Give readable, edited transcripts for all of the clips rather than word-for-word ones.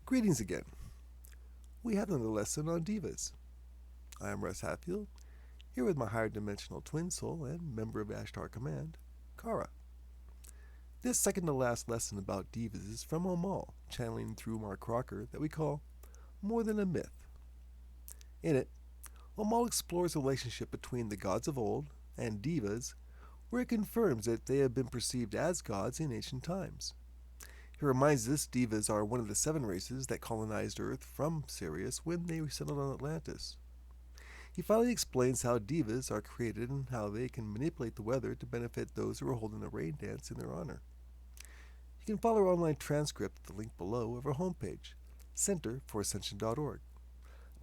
Greetings again. We have another lesson on devas. I am Russ Hatfield, here with my higher dimensional twin soul and member of Ashtar Command, Kara. This second to last lesson about devas is from Omal, channeling through Mark Crocker, that we call More Than a Myth. In it, Omal explores the relationship between the gods of old and devas, where it confirms that they have been perceived as gods in ancient times. He reminds us devas are one of the 7 races that colonized Earth from Sirius when they settled on Atlantis. He finally explains how devas are created and how they can manipulate the weather to benefit those who are holding a rain dance in their honor. You can follow our online transcript at the link below of our homepage, centerforascension.org.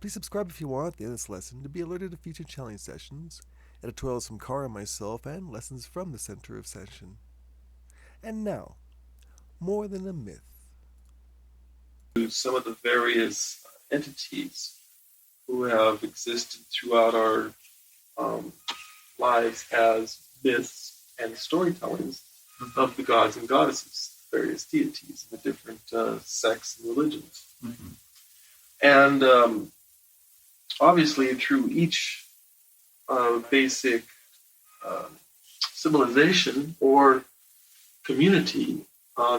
Please subscribe if you want at the end of this lesson to be alerted to future challenge sessions, editorials from Kara and myself, and lessons from the Center of Ascension. And now, More Than a Myth. Some of the various entities who have existed throughout our lives as myths and storytellings of the gods and goddesses, various deities, the different sects and religions. Mm-hmm. And obviously, through each basic civilization or community,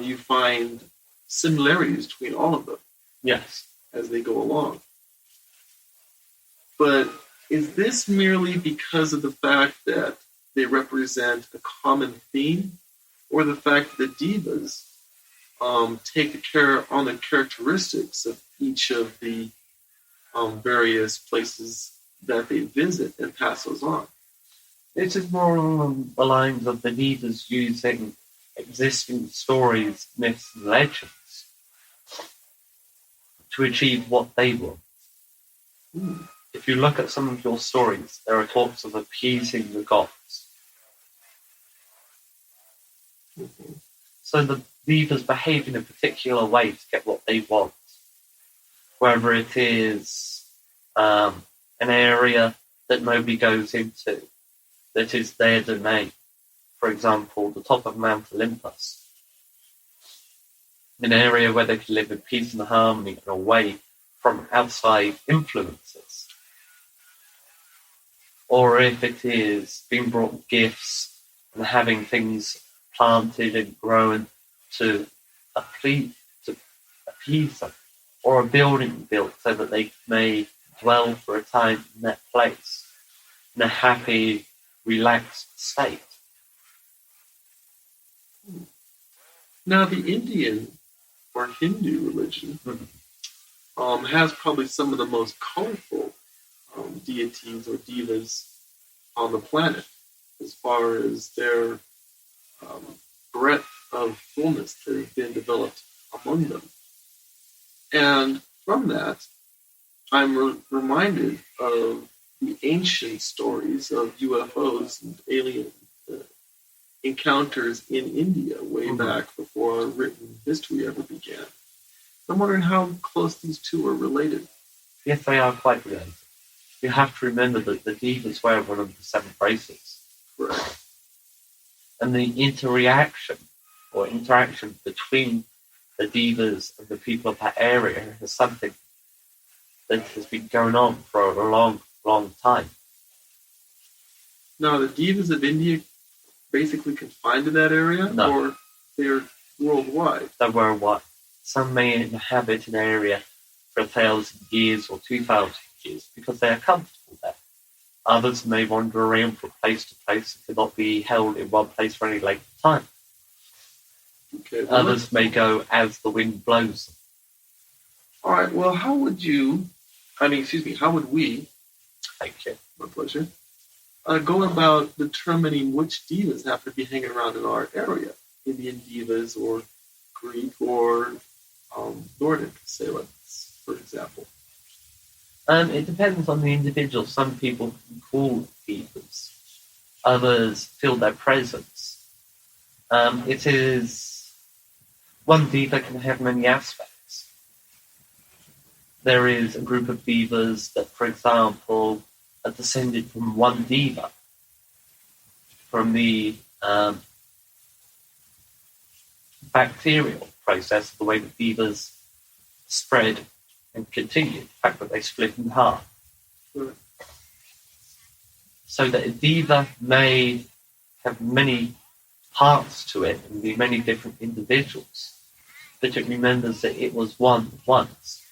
you find similarities between all of them. Yes, as they go along. But is this merely because of the fact that they represent a common theme, or the fact that the devas take care on the characteristics of each of the various places that they visit and pass those on? It is more along the lines of the devas using existing stories, myths, and legends to achieve what they want. If you look at some of your stories, there are talks of appeasing the gods. Mm-hmm. So the devas behave in a particular way to get what they want. Whether it is an area that nobody goes into, that is their domain. For example, the top of Mount Olympus. An area where they can live in peace and harmony and away from outside influences. Or if it is being brought gifts and having things planted and grown to appease them. Or a building built so that they may dwell for a time in that place in a happy, relaxed state. Now, the Indian or Hindu religion has probably some of the most colorful deities or devas on the planet, as far as their breadth of fullness that has been developed among them. And from that, I'm reminded of the ancient stories of UFOs and alien encounters in India way back before written history ever began. I'm wondering how close these two are related. Yes, they are quite related. You have to remember that the devas were one of the 7 races. Right. And the interaction between the devas and the people of that area is something that has been going on for a long, long time. Now, the devas of India basically confined to that area? No. Or they're worldwide? They're worldwide. Some may inhabit an area for 1,000 years or 2,000 years because they are comfortable there. Others may wander around from place to place and cannot be held in one place for any length of time. Okay, well, others may go as the wind blows them. All right, well, how would we, Thank you. my pleasure, go about determining which devas have to be hanging around in our area? Indian devas or Greek or Nordic, say, for example. It depends on the individual. Some people can call devas. Others feel their presence. It is one diva can have many aspects. There is a group of devas that, for example, are descended from one diva, from the bacterial process, the way that divas spread and continued. The fact that they split in half. Right. So that a diva may have many parts to it and be many different individuals, but it remembers that it was one once.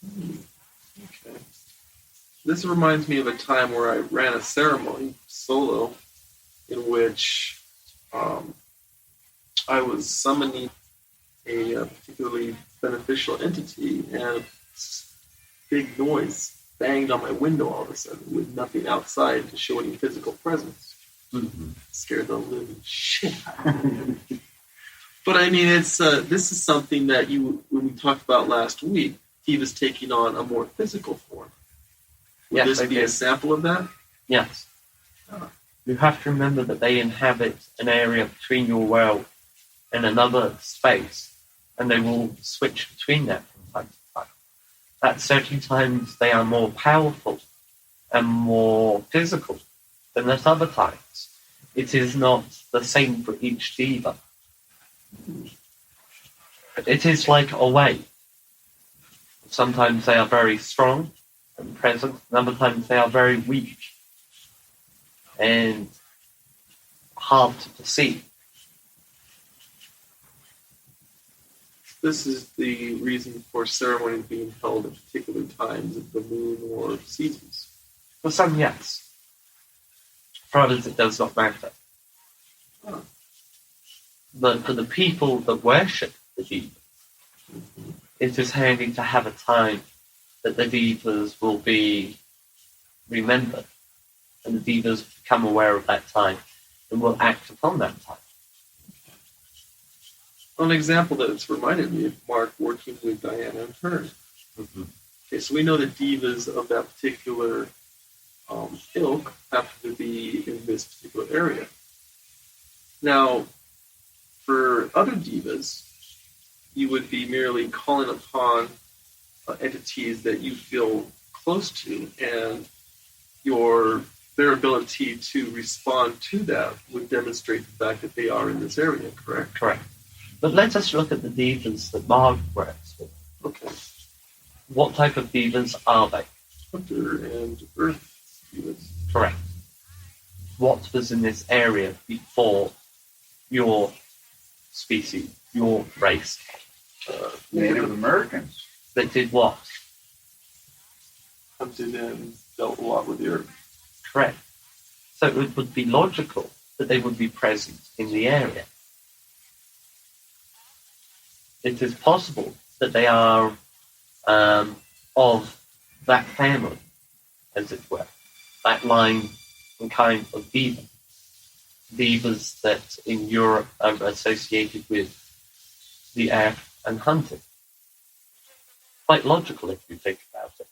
Okay. This reminds me of a time where I ran a ceremony solo in which I was summoning a particularly beneficial entity, and a big noise banged on my window all of a sudden with nothing outside to show any physical presence. Mm-hmm. Scared the living shit out of me. But I mean, it's this is something that when we talked about last week, he was taking on a more physical form. Would Yes, this they be did. a sample of that? Yes. Oh. You have to remember that they inhabit an area between your world and another space, and they will switch between that from time to time. At certain times, they are more powerful and more physical than at other times. It is not the same for each diva. It is like a wave. Sometimes they are very strong and present, and other times they are very weak and hard to perceive. This is the reason for ceremonies being held at particular times of the moon or seasons. For some, yes. For others, it does not matter. Oh. But for the people that worship the divas, it is handy to have a time that the divas will be remembered, and the divas become aware of that time and will act upon that time. An example that's reminded me of Mark working with Diana and Hearn. Mm-hmm. Okay, so we know the divas of that particular ilk happen to be in this particular area. Now, for other divas, you would be merely calling upon entities that you feel close to, and their ability to respond to that would demonstrate the fact that they are in this area, correct? Correct. But let us look at the divas that Mark works with. Okay. What type of divas are they? Hunter and Earth divas. Correct. What was in this area before your species, your race? Native Americans. That did what? Hunted and dealt a lot with the Earth. Correct. So it would be logical that they would be present in the area. It is possible that they are of that family, as it were, that line and kind of diva. Divas that in Europe are associated with the earth and hunting. Quite logical if you think about it.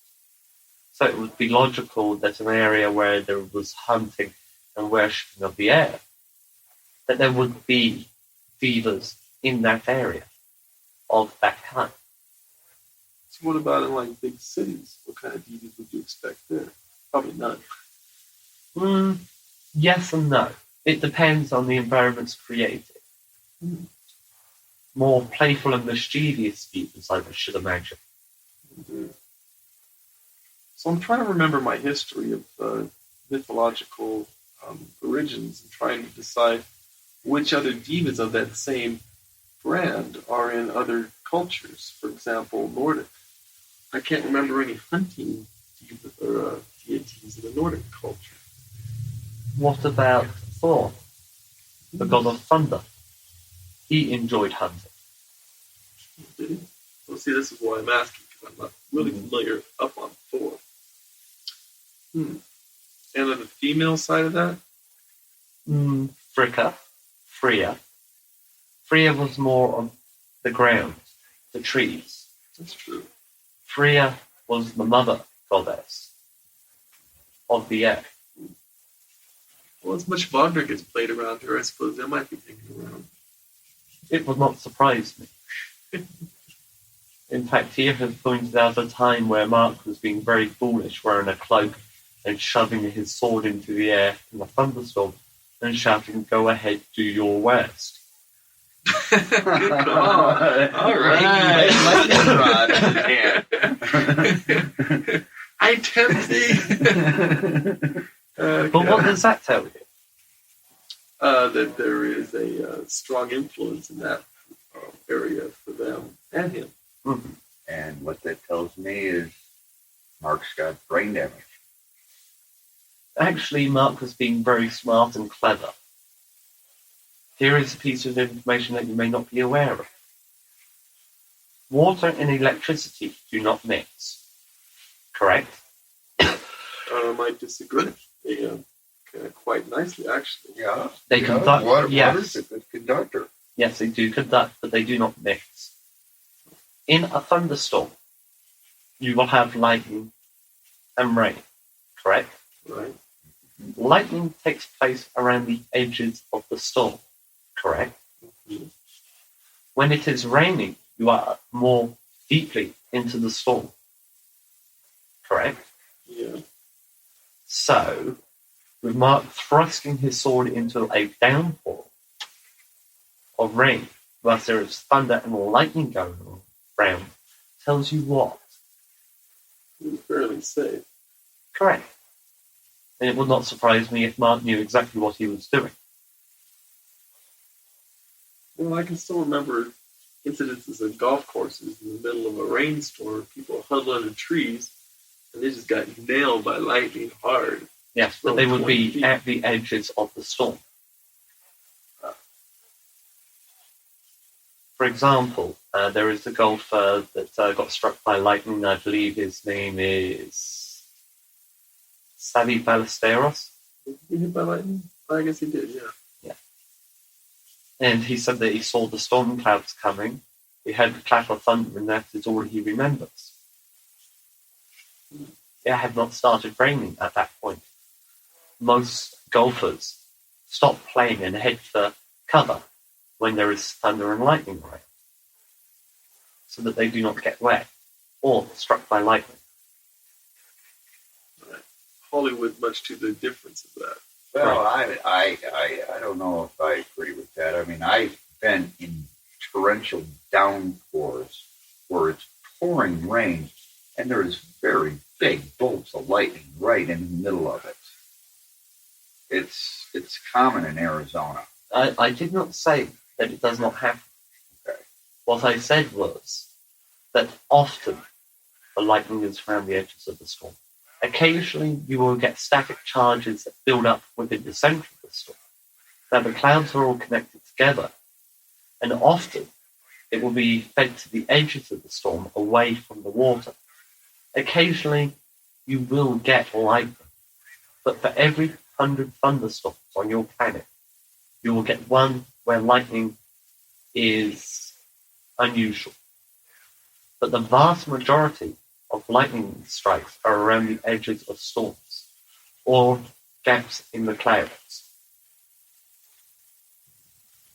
So it would be logical that an area where there was hunting and worshipping of the air, that there would be divas in that area of that kind. So what about in like big cities? What kind of divas would you expect there? Probably none. Yes and no. It depends on the environments created. More playful and mischievous divas, I should imagine. So I'm trying to remember my history of mythological origins and trying to decide which other divas of that same brand are in other cultures. For example, Nordic. I can't remember any hunting divas or deities in the Nordic culture. What about Thor, the god of thunder? He enjoyed hunting. Did he? Well, see, this is why I'm asking, because I'm not really familiar up on Thor. And on the female side of that? Freya. Freya was more on the ground, the trees. That's true. Freya was the mother goddess of the air. Well, as much Wagner gets played around here, I suppose there might be things around. It would not surprise me. In fact, here has pointed out a time where Mark was being very foolish, wearing a cloak and shoving his sword into the air in a thunderstorm and shouting, "Go ahead, do your worst." Good call. All right. Lightning rod in hand. I tempting. But what does that tell you? That there is a strong influence in that area for them and him. Mm-hmm. And what that tells me is Mark's got brain damage. Actually, Mark was being very smart and clever. Here is a piece of information that you may not be aware of. Water and electricity do not mix. Correct? I might disagree. They quite nicely, actually. Yeah. They conduct, Water's yes. a good conductor. Yes, they do conduct, but they do not mix. In a thunderstorm, you will have lightning and rain. Correct? Right. Lightning takes place around the edges of the storm. Correct? Mhm. When it is raining, you are more deeply into the storm. Correct? Yeah. So, with Mark thrusting his sword into a downpour of rain, whilst there is thunder and lightning going on around, tells you what? He was fairly safe. Correct. And it would not surprise me if Mark knew exactly what he was doing. Well, I can still remember incidences of golf courses in the middle of a rainstorm, people huddled under trees, and they just got nailed by lightning hard. Yes, but From they would 20 be feet. at the edges of the storm. For example, there is a golfer that got struck by lightning. I believe his name is Savvy Ballesteros. Did he get hit by lightning? I guess he did, yeah. And he said that he saw the storm clouds coming. He heard the clap of thunder, and that is all he remembers. It had not started raining at that point. Most golfers stop playing and head for cover when there is thunder and lightning around, so that they do not get wet or struck by lightning. Right. Hollywood, much to the difference of that. Well, I don't know if I agree with that. I mean, I've been in torrential downpours where it's pouring rain, and there is very big bolts of lightning right in the middle of it. It's common in Arizona. I did not say that it does not happen. Okay. What I said was that often the lightning is around the edges of the storm. Occasionally, you will get static charges that build up within the center of the storm. Now, the clouds are all connected together, and often it will be fed to the edges of the storm away from the water. Occasionally, you will get lightning, but for every 100 thunderstorms on your planet, you will get one where lightning is unusual. But the vast majority of lightning strikes are around the edges of storms or gaps in the clouds.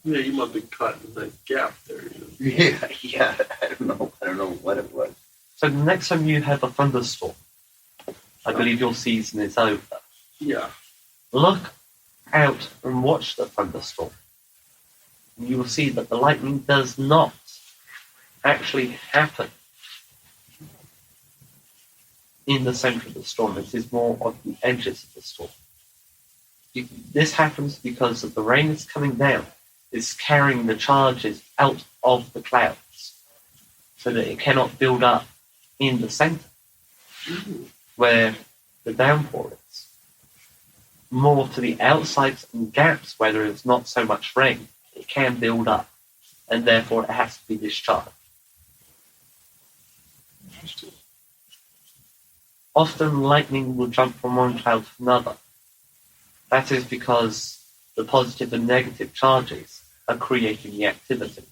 Yeah, you must have been caught in that gap there. Yeah. I don't know what it was. So the next time you have a thunderstorm, I believe your season is over. Yeah. Look out and watch the thunderstorm. And you will see that the lightning does not actually happen in the center of the storm. It is more of the edges of the storm. This happens because the rain is coming down. It's carrying the charges out of the clouds so that it cannot build up in the center where the downpour is. More to the outsides and gaps where there is not so much rain, it can build up, and therefore it has to be discharged. Interesting. Often lightning will jump from one cloud to another. That is because the positive and negative charges are creating the activity.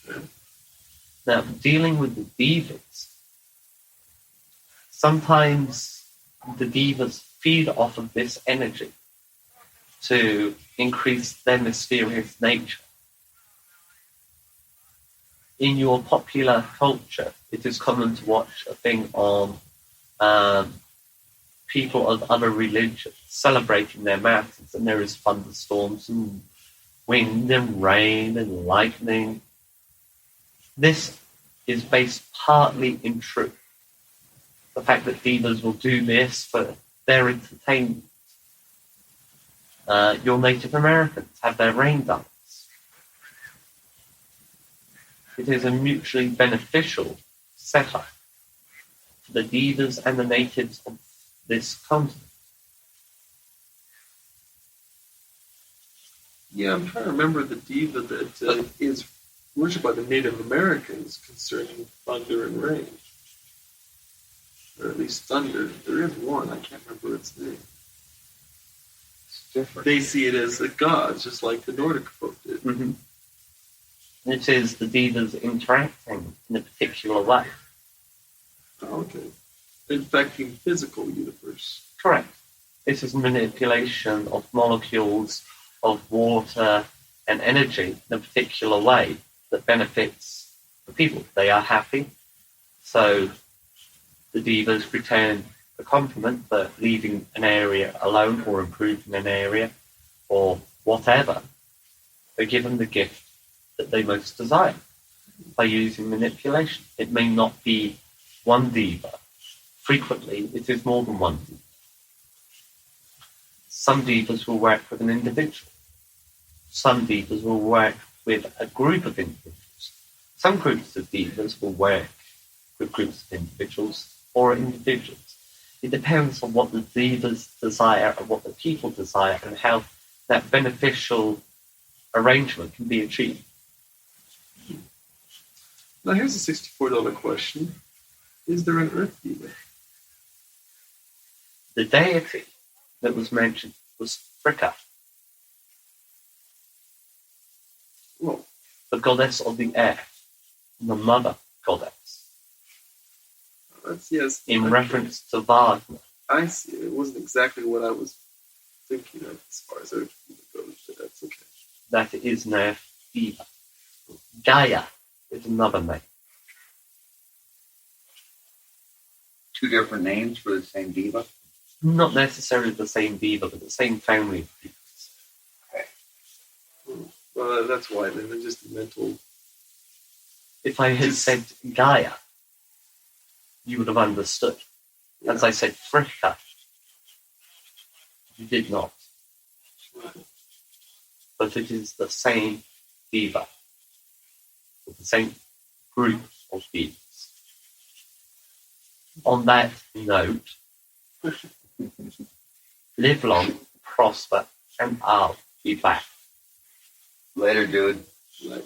Okay. Now, dealing with the devas, sometimes the devas feed off of this energy to increase their mysterious nature. In your popular culture, it is common to watch a thing on people of other religions celebrating their mountains, and there is thunderstorms and wind and rain and lightning. This is based partly in truth. The fact that devas will do this for their entertainment. Your Native Americans have their rain dance. It is a mutually beneficial setup for the devas and the natives of this continent. Yeah, I'm trying to remember the diva that is worshipped by the Native Americans concerning thunder and rain. Or at least thunder. There is one, I can't remember its name. It's different. They see it as a god, just like the Nordic folk did. Mm-hmm. It is the devas interacting in a particular way. Oh, okay. Infecting physical universe. Correct. This is manipulation of molecules of water and energy in a particular way that benefits the people. They are happy, so the devas return a compliment for leaving an area alone or improving an area or whatever. They give them the gift that they most desire by using manipulation. It may not be one diva. Frequently, it is more than one diva. Some divas will work with an individual. Some divas will work with a group of individuals. Some groups of divas will work with groups of individuals or individuals. It depends on what the divas desire and what the people desire and how that beneficial arrangement can be achieved. Now here's a $64 question. Is there an Earth diva? The deity that was mentioned was Fricka, Well, the goddess of the earth, the mother goddess, that's yes. in reference to Wagner. I see it. It wasn't exactly what I was thinking of as far as Earth diva goes, but that's okay. That is an earth diva. Gaia is another name. Two different names for the same diva? Not necessarily the same diva, but the same family of divas. Well, that's why then. They're just mental. If I had said Gaia, you would have understood. Yeah. As I said Fricka, you did not. But it is the same diva, with the same group of divas. On that note, live long, prosper, and I'll be back. Later, dude. Like,